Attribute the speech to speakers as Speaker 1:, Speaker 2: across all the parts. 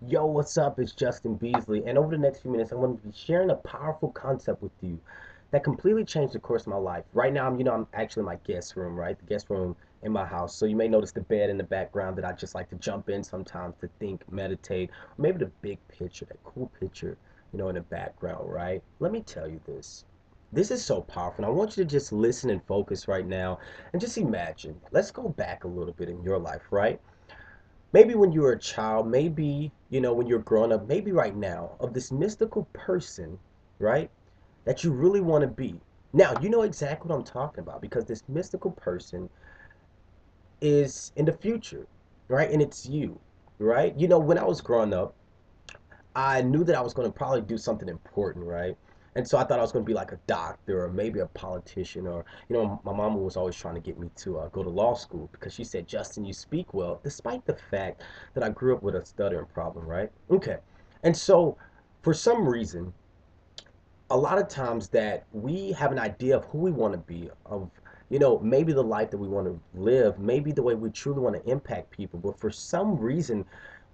Speaker 1: Yo, what's up? It's Justin Beasley, and over the next few minutes, I'm going to be sharing a powerful concept with you that completely changed the course of my life. Right now, I'm actually in my guest room, right? The guest room in my house. So you may notice the bed in the background that I just like to jump in sometimes to think, meditate, or maybe the big picture, that cool picture, in the background, right? Let me tell you this. This is so powerful, and I want you to just listen and focus right now, and just imagine. Let's go back a little bit in your life, right? Maybe when you were a child, maybe, when you're growing up, maybe right now, of this mystical person, right, that you really want to be. Now, you know exactly what I'm talking about because this mystical person is in the future, right? And it's you, right? When I was growing up, I knew that I was going to probably do something important, right? And so I thought I was going to be like a doctor or maybe a politician or, my mama was always trying to get me to go to law school because she said, Justin, you speak well, despite the fact that I grew up with a stuttering problem, right? Okay. And so for some reason, a lot of times that we have an idea of who we want to be, of, maybe the life that we want to live, maybe the way we truly want to impact people, but for some reason,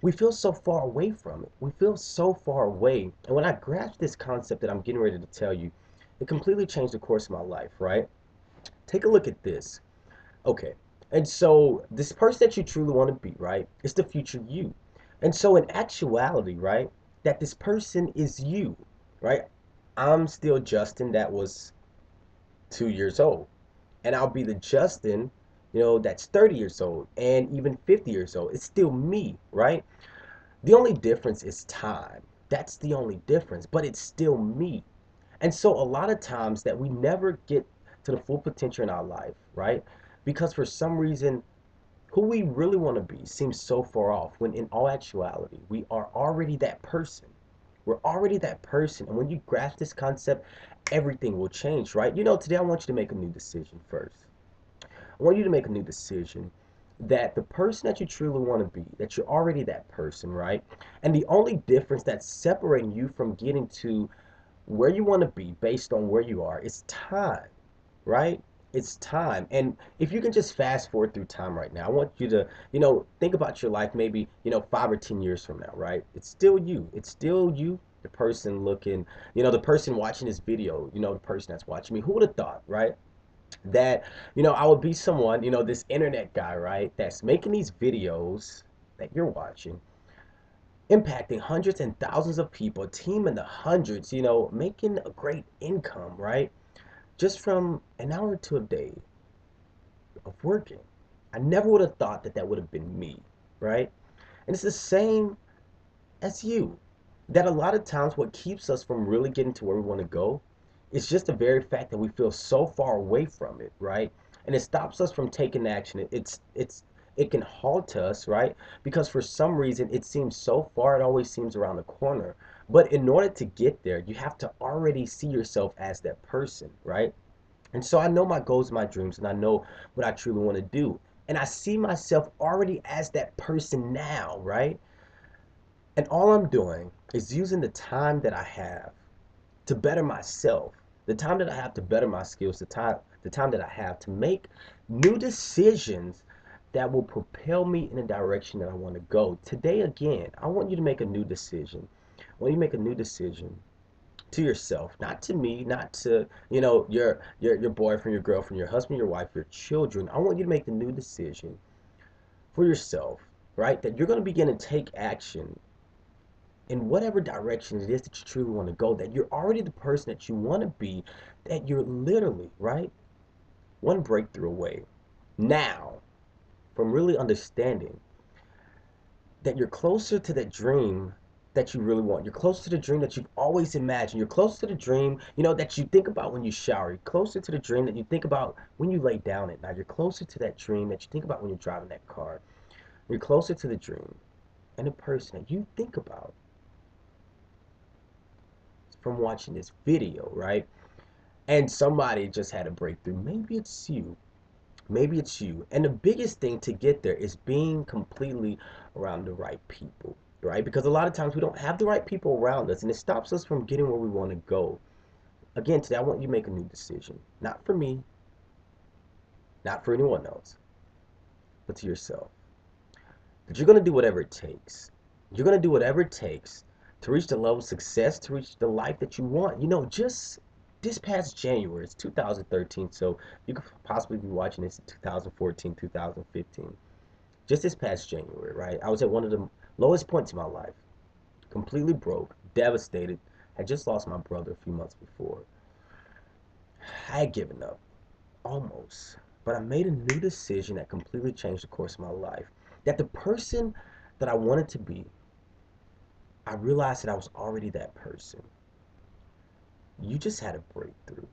Speaker 1: we feel so far away from it. We feel so far away. And when I grasped this concept that I'm getting ready to tell you, it completely changed the course of my life, right? Take a look at this. Okay. And so this person that you truly want to be, right? It's the future you. And so in actuality, right, that this person is you, right? I'm still Justin that was 2 years old. And I'll be the Justin, that's 30 years old and even 50 years old. It's still me, right? The only difference is time. That's the only difference, but it's still me. And so a lot of times that we never get to the full potential in our life, right? Because for some reason, who we really want to be seems so far off when in all actuality, we are already that person. We're already that person. And when you grasp this concept, everything will change, right? Today I want you to make a new decision first. I want you to make a new decision that the person that you truly want to be, that you're already that person, right? And the only difference that's separating you from getting to where you want to be based on where you are is time, right? It's time. And if you can just fast forward through time right now, I want you to, think about your life maybe, 5 or 10 years from now, right? It's still you. It's still you, the person looking, the person watching this video, the person that's watching me. Who would have thought, right? That, I would be someone, this internet guy, right? That's making these videos that you're watching, impacting hundreds and thousands of people, a team in the hundreds, making a great income, right? Just from an hour to a day of working. I never would have thought that that would have been me, right? And it's the same as you. That a lot of times what keeps us from really getting to where we want to go is just the very fact that we feel so far away from it, right? And it stops us from taking action. It can halt us, right? Because for some reason it seems so far, it always seems around the corner. But in order to get there, you have to already see yourself as that person, right? And so I know my goals, my dreams, and I know what I truly want to do. And I see myself already as that person now, right? And all I'm doing is using the time that I have to better myself, the time that I have to better my skills, the time that I have to make new decisions that will propel me in the direction that I want to go. Today again, I want you to make a new decision. I want you to make a new decision to yourself, not to me, not to, your boyfriend, your girlfriend, your husband, your wife, your children. I want you to make the new decision for yourself, right? That you're going to begin to take action in whatever direction it is that you truly want to go, that you're already the person that you want to be, that you're literally, right, one breakthrough away now from really understanding that you're closer to that dream that you really want. You're closer to the dream that you've always imagined. You're closer to the dream, that you think about when you shower. You're closer to the dream that you think about when you lay down at night. You're closer to that dream that you think about when you're driving that car. You're closer to the dream and the person that you think about from watching this video, right? And somebody just had a breakthrough. Maybe it's you. Maybe it's you. And the biggest thing to get there is being completely around the right people, right? Because a lot of times we don't have the right people around us and it stops us from getting where we want to go. Again, today I want you to make a new decision. Not for me, not for anyone else, but to yourself. That you're going to do whatever it takes. You're going to do whatever it takes to reach the level of success, to reach the life that you want. Just this past January, it's 2013, so you could possibly be watching this in 2014, 2015. Just this past January, right? I was at one of the lowest points in my life, completely broke, devastated. Had just lost my brother a few months before. I had given up, almost. But I made a new decision that completely changed the course of my life. That the person that I wanted to be, I realized that I was already that person. You just had a breakthrough.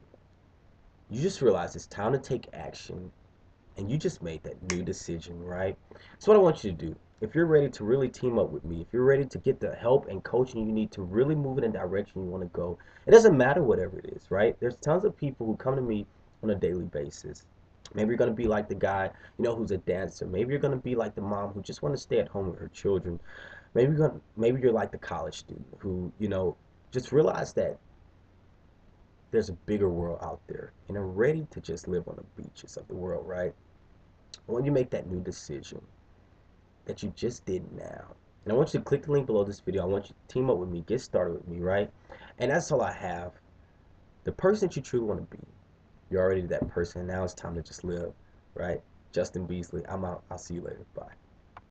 Speaker 1: You just realized it's time to take action, and you just made that new decision, right? So what I want you to do, if you're ready to really team up with me, if you're ready to get the help and coaching you need to really move in the direction you want to go, it doesn't matter whatever it is, right? There's tons of people who come to me on a daily basis. Maybe you're going to be like the guy, who's a dancer. Maybe you're going to be like the mom who just want to stay at home with her children. Maybe you're like the college student who, just realize that there's a bigger world out there and are ready to just live on the beaches of the world, right? When you make that new decision that you just did now, and I want you to click the link below this video. I want you to team up with me, get started with me, right? And that's all I have. The person that you truly want to be, you're already that person. Now it's time to just live, right? Justin Beasley, I'm out. I'll see you later. Bye.